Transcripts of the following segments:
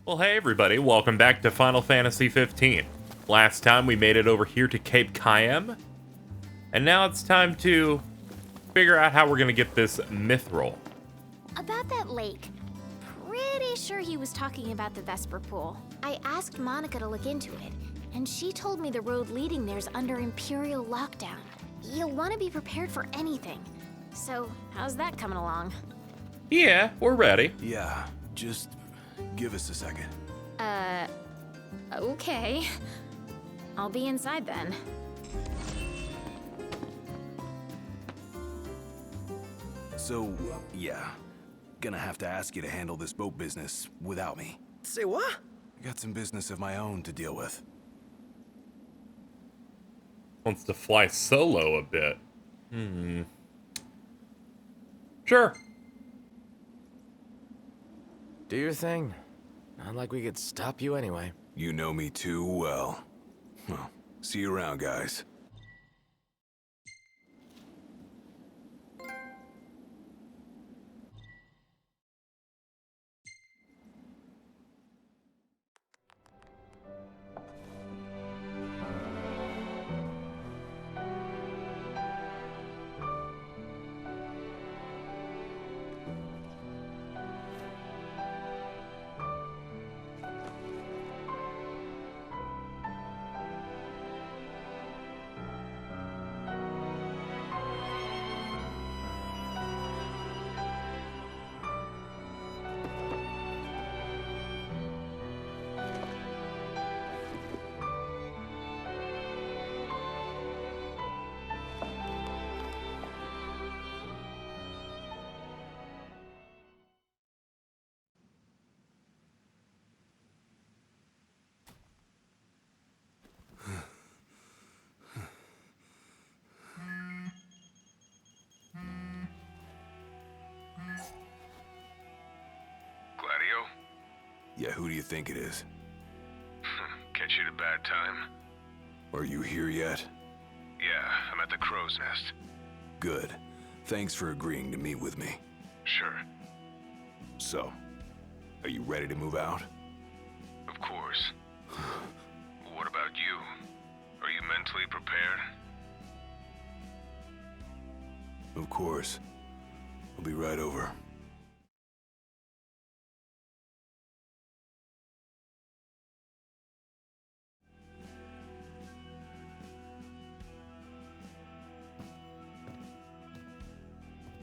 Well, hey everybody, welcome back to Final Fantasy 15. Last time we made it over here to Cape Cayenne, and now it's time to figure out how we're gonna get this Mythril. About that lake. Pretty sure he was talking about the Vesperpool. I asked Monica to look into it, and she told me the road leading there's under Imperial lockdown. You'll want to be prepared for anything. So, how's that coming along? Yeah, we're ready. Yeah, just give us a second. Okay. I'll be inside then. So, yeah. Gonna have to ask you to handle this boat business without me. Say what? I got some business of my own to deal with. Wants to fly solo a bit. Sure. Do your thing. Not like we could stop you anyway. You know me too well. Well, see you around, guys. Gladio? Yeah, who do you think it is? Catch you at a bad time? Are you here yet? Yeah, I'm at the crow's nest. Good. Thanks for agreeing to meet with me. Sure, So, are you ready to move out? of course. What about you? Are you mentally prepared? Of course. I'll be right over.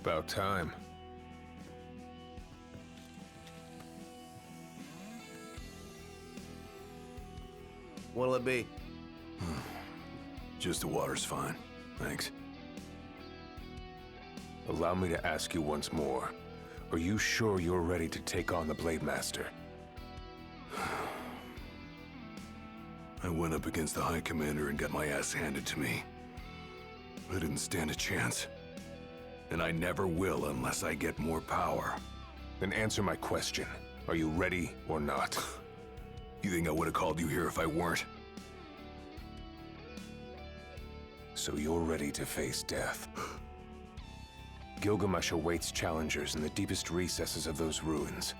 About time. What'll it be? Just the water's fine. Thanks. Allow me to ask you once more. Are you sure you're ready to take on the Blade Master? I went up against the High Commander and got my ass handed to me. I didn't stand a chance. And I never will unless I get more power. Then answer my question. Are you ready or not? You think I would have called you here if I weren't? So you're ready to face death. Gilgamesh awaits challengers in the deepest recesses of those ruins.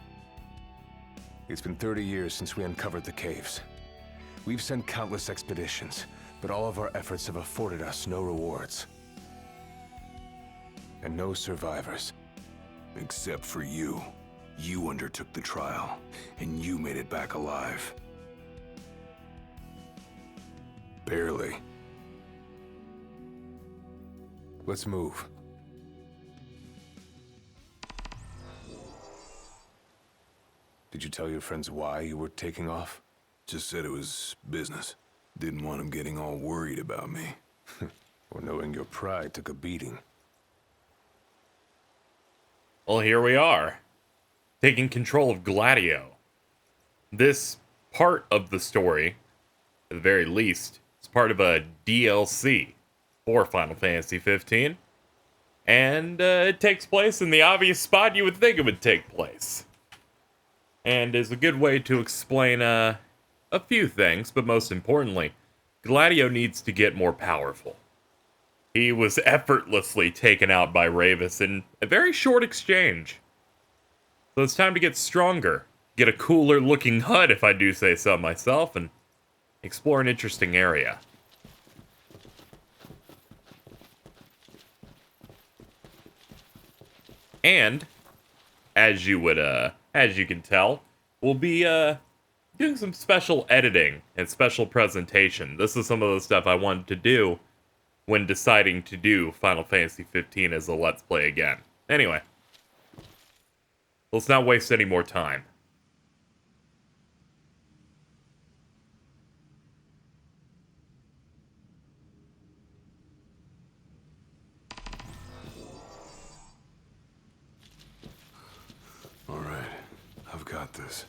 It's been 30 years since we uncovered the caves. We've sent countless expeditions, but all of our efforts have afforded us no rewards. And no survivors. Except for you. You undertook the trial, and you made it back alive. Barely. Let's move. Did you tell your friends why you were taking off? Just said it was business. Didn't want them getting all worried about me. Or knowing your pride took a beating? Well, here we are, taking control of Gladio. This part of the story, at the very least, is part of a DLC for Final Fantasy 15. And it takes place in the obvious spot you would think it would take place. And is a good way to explain a few things, but most importantly, Gladio needs to get more powerful. He was effortlessly taken out by Ravus in a very short exchange. So it's time to get stronger. get a cooler looking hut, if I do say so myself, and explore an interesting area. And as you can tell, we'll be doing some special editing and special presentation. This is some of the stuff I wanted to do when deciding to do Final Fantasy 15 as a Let's Play again. Anyway, let's not waste any more time. All right, I've got this.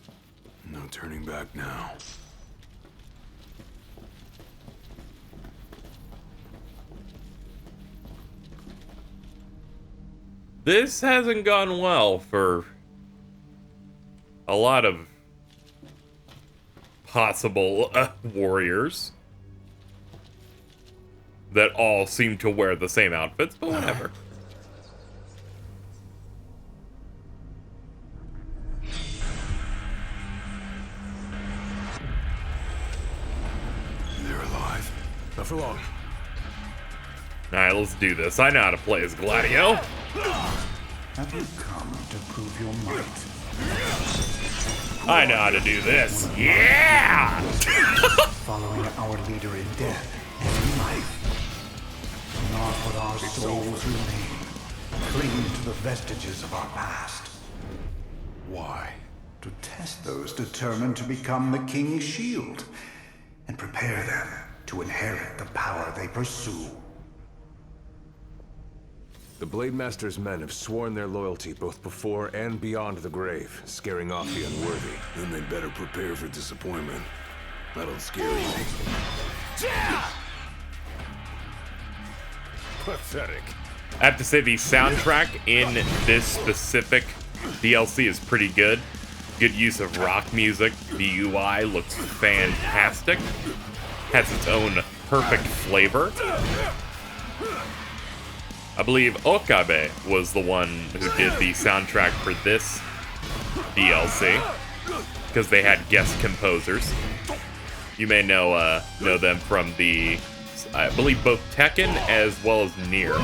No turning back now. This hasn't gone well for a lot of possible warriors that all seem to wear the same outfits, but whatever. They're alive. Not for long. Alright, let's do this. I know how to play as Gladio. Have you come to prove your might? I know how to do this. Yeah! Following our leader in death and in life. Not what our souls remain. Clinging to the vestiges of our past. Why? To test those determined to become the King's shield. And prepare them to inherit the power they pursue. The Blade Master's men have sworn their loyalty both before and beyond the grave, scaring off the unworthy. Then they'd better prepare for disappointment. That'll scare easy. Pathetic. I have to say the soundtrack in this specific DLC is pretty good. Good use of rock music. The UI looks fantastic. Has its own perfect flavor. I believe Okabe was the one who did the soundtrack for this DLC, because they had guest composers. You may know them from the, I believe, both Tekken as well as Nier.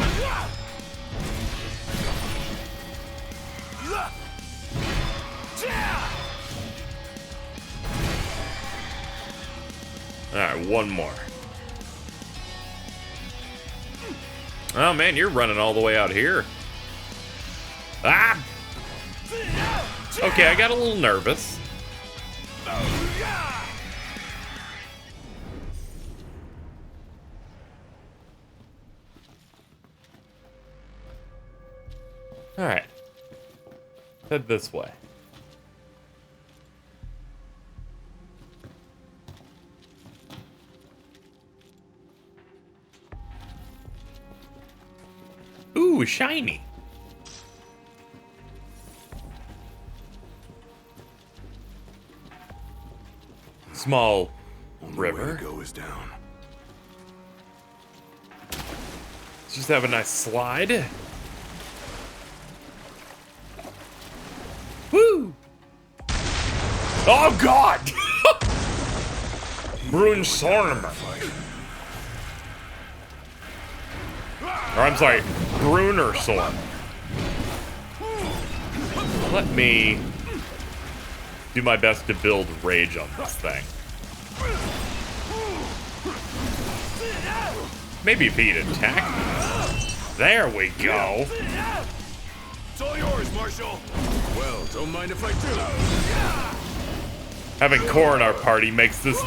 Alright, one more. Oh man, you're running all the way out here. Ah! Okay, I got a little nervous. Alright. Head this way. Ooh, shiny. Small river. Where to go is down. Let's just have a nice slide. Woo! Oh God! Brune Sorm. Or I'm sorry, Bruner Sorm. Let me do my best to build rage on this thing. Maybe if he'd attack me. There we go. It's all yours, Marshal. Well, don't mind if I do. Having Core in our party makes this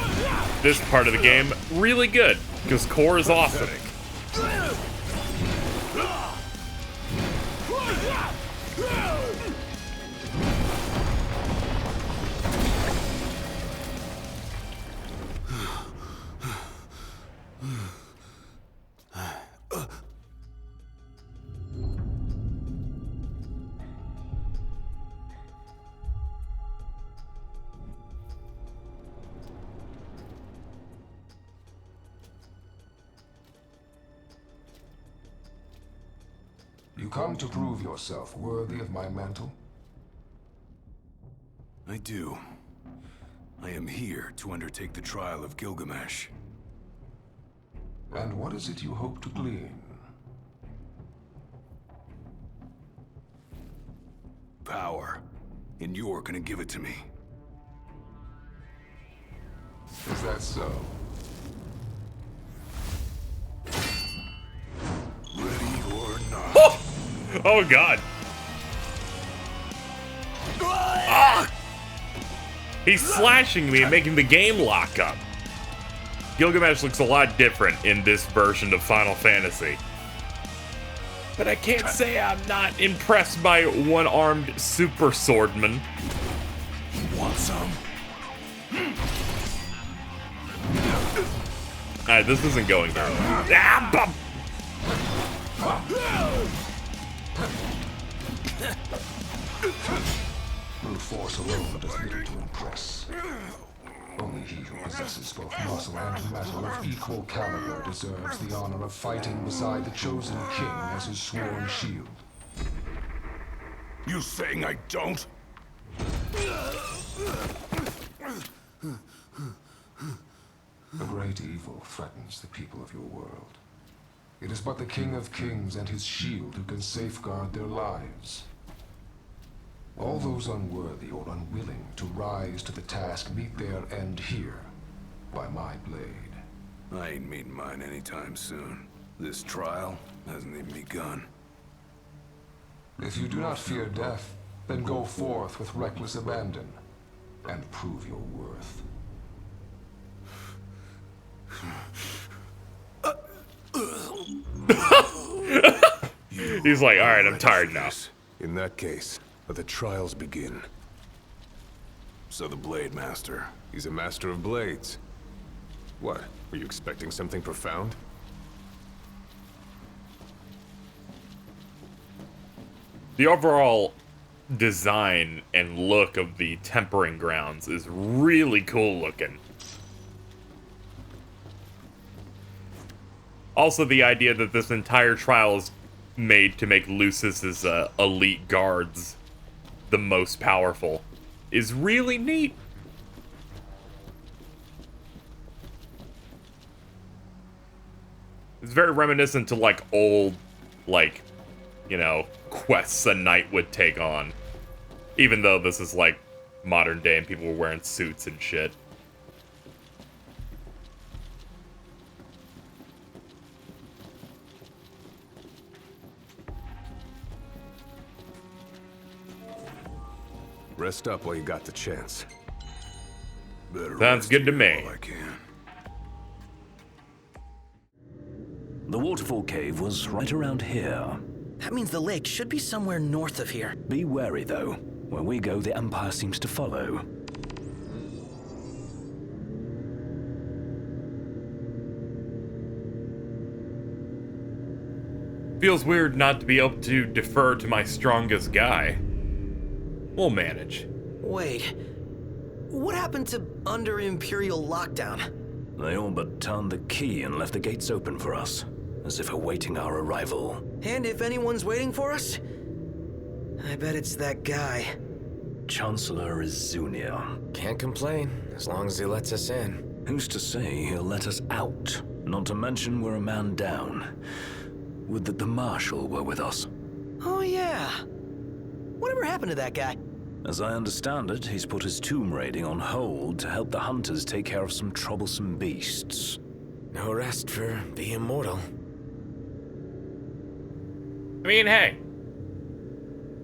part of the game really good, because Core is awesome. You come to prove yourself worthy of my mantle? I I do. I am here to undertake the trial of Gilgamesh. And what is it you hope to glean? Power. And you're gonna give it to me. Is that so? Ready or not. Oh god. Ah! He's slashing me and making the game lock up. Gilgamesh looks a lot different in this version of Final Fantasy. But I can't say I'm not impressed by one-armed super swordman. You want some? Alright, this isn't going very well. Ah, bum! Brute force alone does little to impress. Only he who possesses both muscle and metal of equal caliber deserves the honor of fighting beside the chosen king as his sworn shield. You saying I don't? A great evil threatens the people of your world. It is but the King of Kings and his shield who can safeguard their lives. All those unworthy or unwilling to rise to the task meet their end here, by my blade. I ain't meeting mine anytime soon. This trial hasn't even begun. If you do not fear death, then go forth with reckless abandon, and prove your worth. He's like, alright, I'm tired now. In that case, let the trials begin. So the Blade Master. He's a master of blades. What? Were you expecting something profound? The overall design and look of the tempering grounds is really cool looking. Also, the idea that this entire trial is made to make Lucis's elite guards the most powerful is really neat. It's very reminiscent to, like, old, like, you know, quests a knight would take on. Even though this is, like, modern day and people were wearing suits and shit. Rest up while you got the chance. Better Sounds rest good to here me. while I can. The waterfall cave was right around here. That means the lake should be somewhere north of here. Be wary, though. Where we go, the Empire seems to follow. Feels weird not to be able to defer to my strongest guy. We'll manage. Wait. What happened to under Imperial lockdown? They all but turned the key and left the gates open for us, as if awaiting our arrival. And if anyone's waiting for us, I bet it's that guy. Chancellor Izunia. Can't complain, as long as he lets us in. Who's to say he'll let us out? Not to mention we're a man down. Would that the Marshal were with us. Oh yeah. Whatever happened to that guy? As I understand it, he's put his tomb raiding on hold to help the hunters take care of some troublesome beasts. No rest for the immortal. I mean, hey.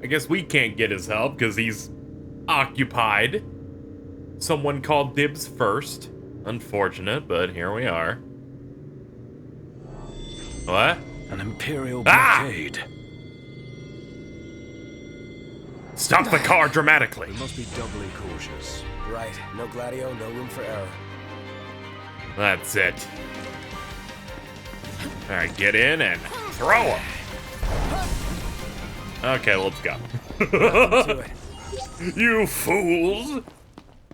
I guess we can't get his help because he's occupied. Someone called dibs first. Unfortunate, but here we are. What? An Imperial blockade. Stop the car dramatically. We must be doubly cautious. Right, no Gladio, no room for error. That's it. Alright, get in and throw him. Okay, let's go. To it. You fools!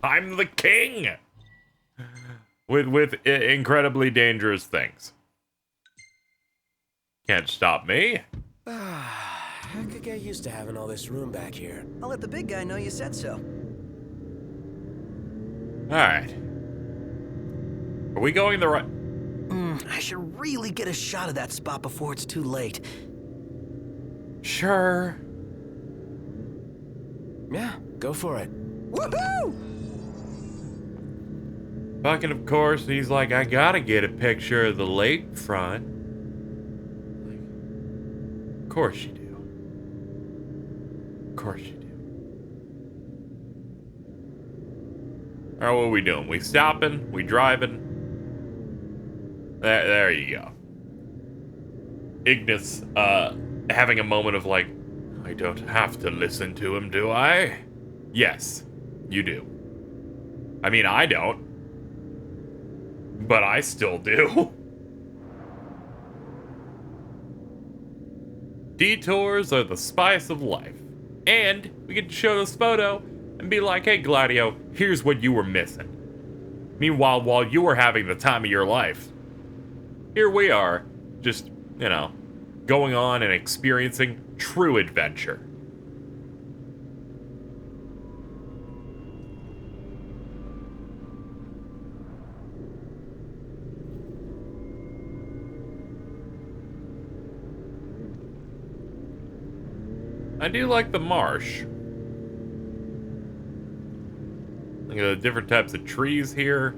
I'm the king! With incredibly dangerous things. Can't stop me. I could get used to having all this room back here. I'll let the big guy know you said so. Alright. Are we going the right... I should really get a shot of that spot before it's too late. Sure. Yeah, go for it. Woohoo! Fucking, of course, he's like, I gotta get a picture of the lakefront. Of course you do. Of course you do. Alright, what are we doing? We stopping? We driving? There you go. Ignis, having a moment of like, I don't have to listen to him, do I? Yes, you do. I mean, I don't. But I still do. Detours are the spice of life. And we get to show this photo and be like, hey, Gladio, here's what you were missing. Meanwhile, while you were having the time of your life, here we are, just, you know, going on and experiencing true adventure. I do like the marsh. Look at the different types of trees here.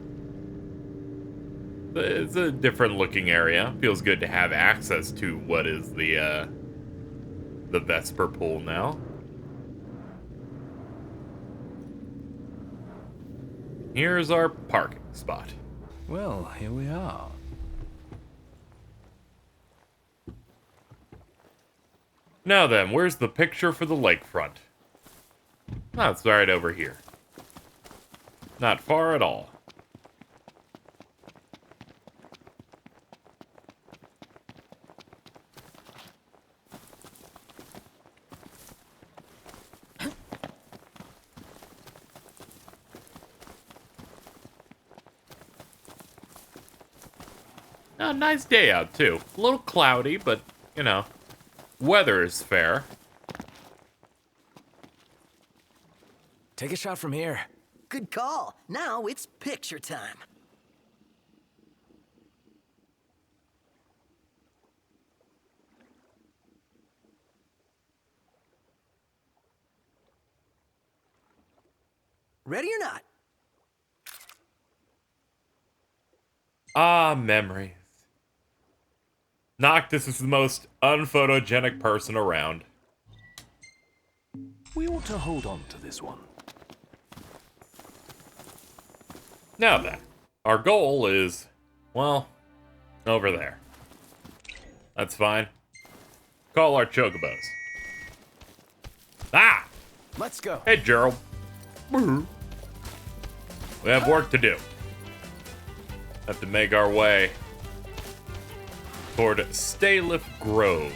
It's a different looking area. Feels good to have access to what is the Vesperpool now. Here's our parking spot. Well, here we are. Now then, where's the picture for the lakefront? Oh, it's right over here. Not far at all. Oh, nice day out, too. A little cloudy, but, you know, weather is fair. Take a shot from here. Good call. Now it's picture time. Ready or not? Ah, memories. Noctis is the most unphotogenic person around. We ought to hold on to this one. Now then, our goal is, well, over there. That's fine. Call our chocobos. Ah! Let's go. Hey, Gerald. We have work to do. Have to make our way toward Lovegrove.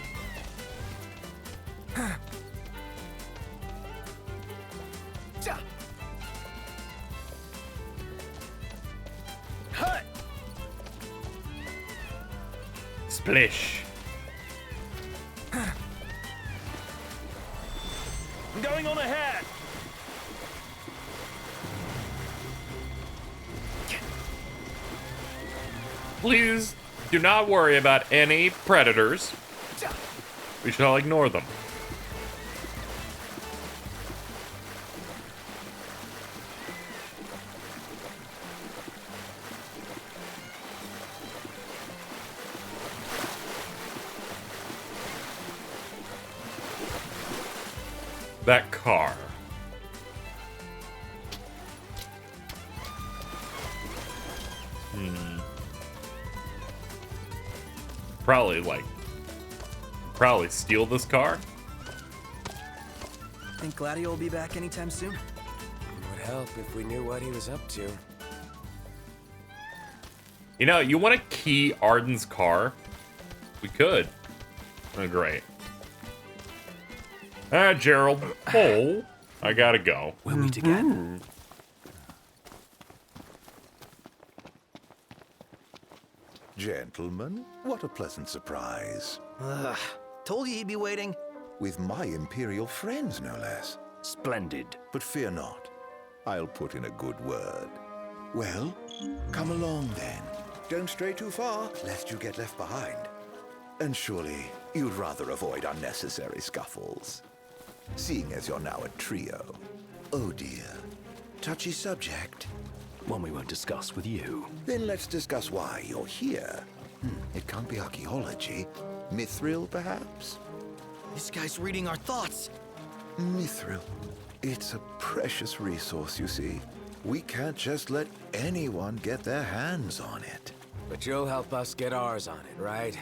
Splish. I'm going on ahead. Please do not worry about any predators. We shall ignore them. That car. Probably steal this car. Think Gladio will be back anytime soon? It would help if we knew what he was up to. You know, you want to key Arden's car? We could. Oh, great. Ah, Gerald. Oh, I gotta go. We'll meet again. Gentlemen, what a pleasant surprise. Ugh. Told you he'd be waiting. With my Imperial friends, no less. Splendid. But fear not. I'll put in a good word. Well, come along then. Don't stray too far, lest you get left behind. And surely you'd rather avoid unnecessary scuffles. Seeing as you're now a trio. Oh dear. Touchy subject. One we won't discuss with you. Then let's discuss why you're here. It can't be archaeology. Mythril, perhaps? This guy's reading our thoughts. Mythril. It's a precious resource, you see. We can't just let anyone get their hands on it. But you'll help us get ours on it, right?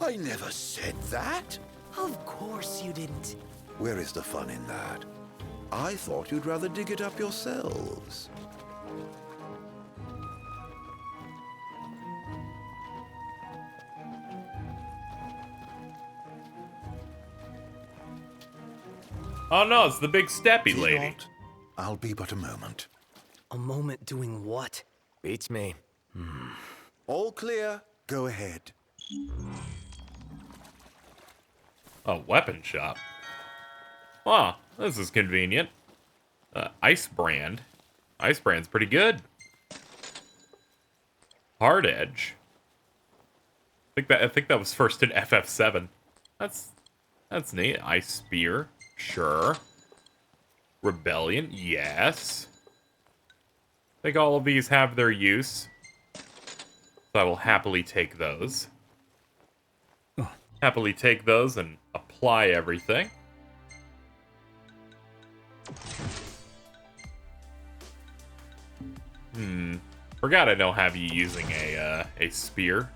I never said that. Of course you didn't. Where is the fun in that? I thought you'd rather dig it up yourselves. Oh no, it's the big steppy lady. Not. I'll be but a moment. A moment doing what? Beats me. All clear. Go ahead. A weapon shop. Wow, this is convenient. Ice brand. Ice brand's pretty good. Hard edge. I think that was first in FF7. That's neat. Ice spear. Sure. Rebellion, yes. I think all of these have their use. So I will happily take those. Happily take those and apply everything. Forgot I don't have you using a spear.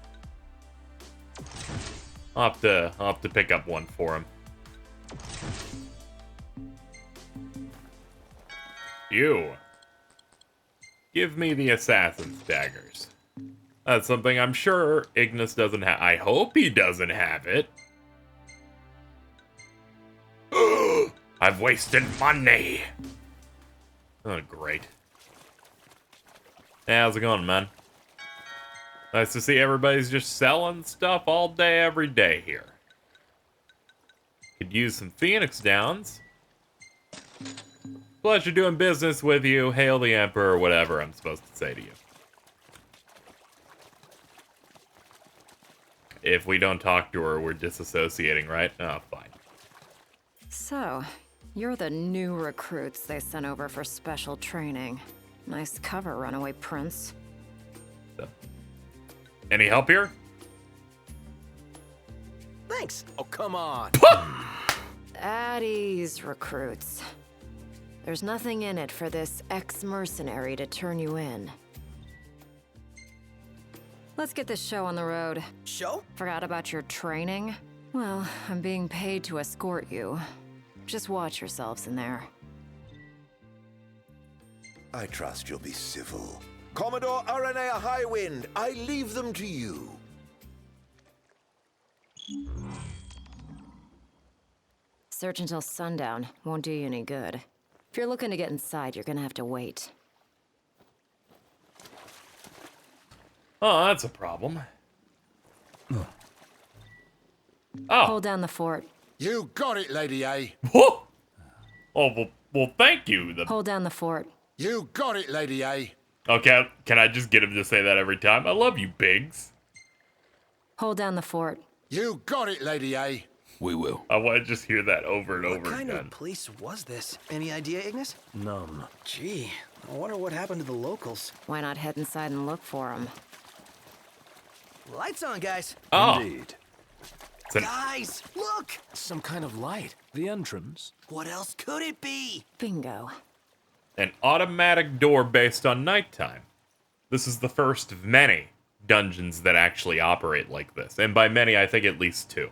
I'll have to pick up one for him. You. Give me the assassin's daggers. That's something I'm sure Ignis doesn't have. I hope he doesn't have it. I've wasted money. Oh, great. Hey, how's it going, man? Nice to see everybody's just selling stuff all day, every day here. Could use some Phoenix Downs. Pleasure doing business with you. Hail the Emperor, whatever I'm supposed to say to you. If we don't talk to her, we're disassociating, right? Oh, fine. So, you're the new recruits they sent over for special training. Nice cover, runaway prince. Any help here? Thanks. Oh, come on. At ease, recruits. There's nothing in it for this ex-mercenary to turn you in. Let's get this show on the road. Show? Forgot about your training? Well, I'm being paid to escort you. Just watch yourselves in there. I trust you'll be civil. Commodore Aranea Highwind, I leave them to you. Search until sundown. Won't do you any good. If you're looking to get inside, you're gonna have to wait. Oh, that's a problem. Oh. Hold down the fort. You got it, Lady A. Whoa! Oh, well, thank you. Hold down the fort. You got it, Lady A. Okay, can I just get him to say that every time? I love you, Biggs. Hold down the fort. You got it, Lady A. We will. I want to just hear that over and over What kind again. of place was this? Any idea, Ignis? None. Gee, I wonder what happened to the locals. Why not head inside and look for them? Lights on, guys. Oh. Indeed. Guys, look! Some kind of light. The entrance. What else could it be? Bingo. An automatic door based on nighttime. This is the first of many dungeons that actually operate like this. And by many, I think at least two.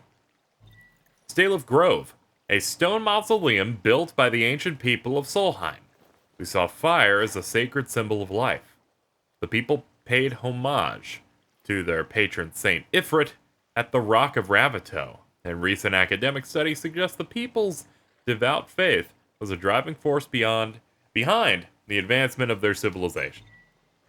Stale Grove, a stone mausoleum built by the ancient people of Solheim, who saw fire as a sacred symbol of life. The people paid homage to their patron saint Ifrit at the Rock of Ravito, and recent academic studies suggest the people's devout faith was a driving force behind the advancement of their civilization.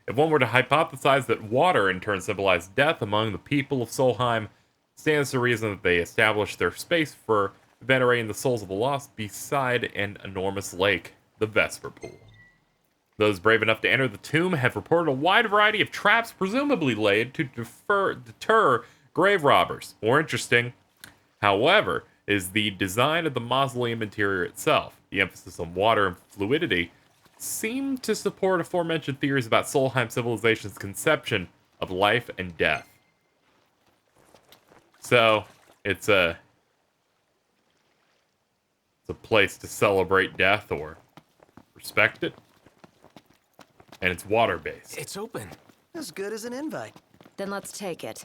If one were to hypothesize that water in turn symbolized death among the people of Solheim, stands to reason that they established their space for venerating the souls of the lost beside an enormous lake, the Vesperpool. Those brave enough to enter the tomb have reported a wide variety of traps presumably laid to deter grave robbers. More interesting, however, is the design of the mausoleum interior itself. The emphasis on water and fluidity seem to support aforementioned theories about Solheim civilization's conception of life and death. So, it's a place to celebrate death or respect it. And it's water-based. It's open. As good as an invite. Then let's take it.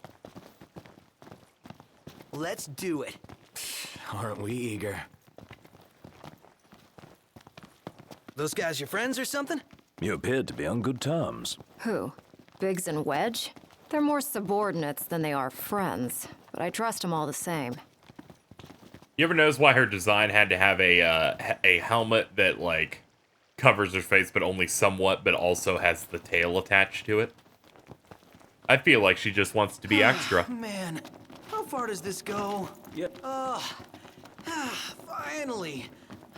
Let's do it. Aren't we eager? Those guys your friends or something? You appeared to be on good terms. Who? Biggs and Wedge? They're more subordinates than they are friends, but I trust them all the same. You ever notice why her design had to have a helmet that, like, covers her face but only somewhat, but also has the tail attached to it? I feel like she just wants to be extra. Man, how far does this go? Yep. Finally.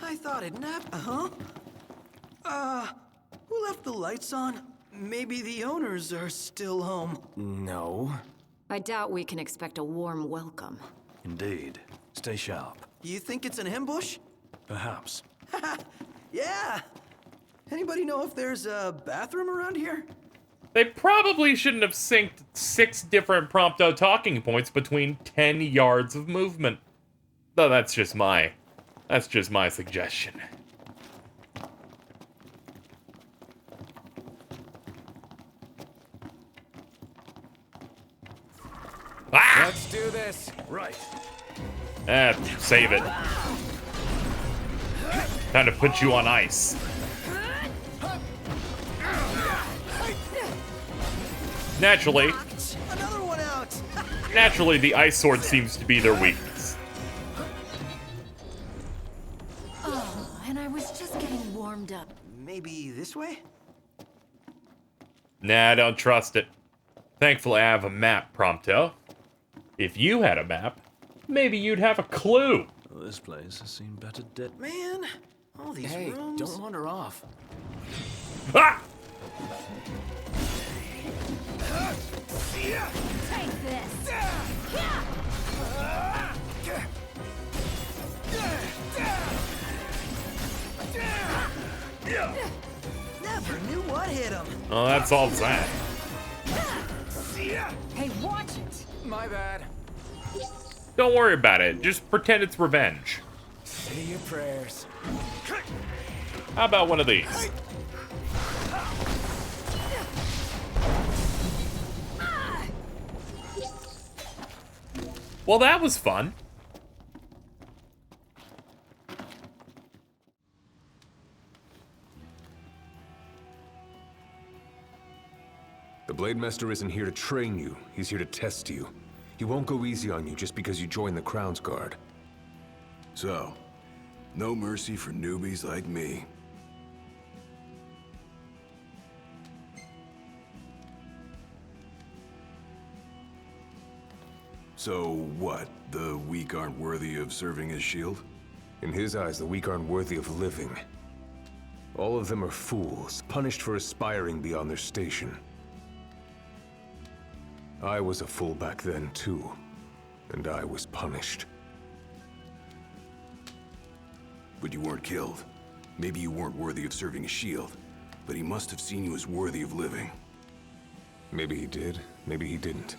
I thought it'd nap. Who left the lights on? Maybe the owners are still home. No. I doubt we can expect a warm welcome. Indeed. Stay sharp. You think it's an ambush? Perhaps. Yeah. Anybody know if there's a bathroom around here? They probably shouldn't have synced 6 different prompto talking points between 10 yards of movement. Though that's just my suggestion. Ah! Let's do this. Right. Save it. Time to put you on ice. Naturally, Another one out. naturally, the ice sword seems to be their weakness. Oh, and I was just getting warmed up. Maybe this way? Nah, I don't trust it. Thankfully, I have a map, Prompto. If you had a map, maybe you'd have a clue. Well, this place has seen better days. Man, all these Hey, rooms. don't wander off. Ah! Take this. Never knew what hit him. Oh, that solves that. Hey, watch it! My bad. Don't worry about it. Just pretend it's revenge. Say your prayers. How about one of these? Well, that was fun. The Blade Master isn't here to train you. He's here to test you. He won't go easy on you just because you joined the Crown's Guard. So, no mercy for newbies like me. So what? The weak aren't worthy of serving as shield? In his eyes, the weak aren't worthy of living. All of them are fools, punished for aspiring beyond their station. I was a fool back then, too. And I was punished. But you weren't killed. Maybe you weren't worthy of serving as shield, but he must have seen you as worthy of living. Maybe he did, maybe he didn't.